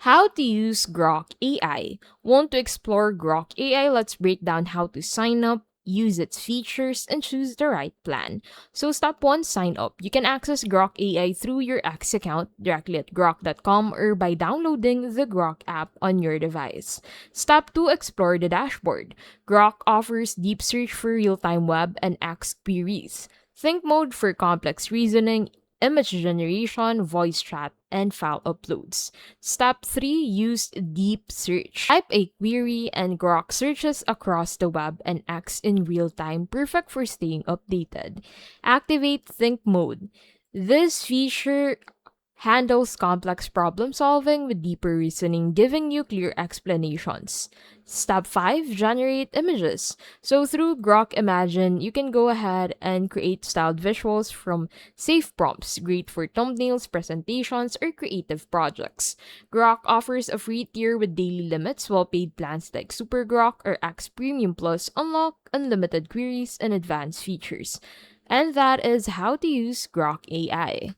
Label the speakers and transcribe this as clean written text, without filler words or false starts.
Speaker 1: How to use Grok AI. Want to explore Grok AI? Let's break down how to sign up, use its features, and choose the right plan. So, step 1, sign up. You can access Grok AI through your X account directly at grok.com or by downloading the Grok app on your device. Step 2, explore the dashboard. Grok offers deep search for real time web and X queries. Think mode for complex reasoning, image generation, voice chat, and file uploads. Step 3, use deep search. Type a query and Grok searches across the web and acts in real time, perfect for staying updated. Activate think mode. This feature handles complex problem solving with deeper reasoning, giving you clear explanations. Step 5, generate images. So through Grok Imagine, you can go ahead and create styled visuals from safe prompts, great for thumbnails, presentations, or creative projects. Grok offers a free tier with daily limits, while paid plans like Super Grok or X Premium Plus unlock unlimited queries and advanced features. And that is how to use Grok AI.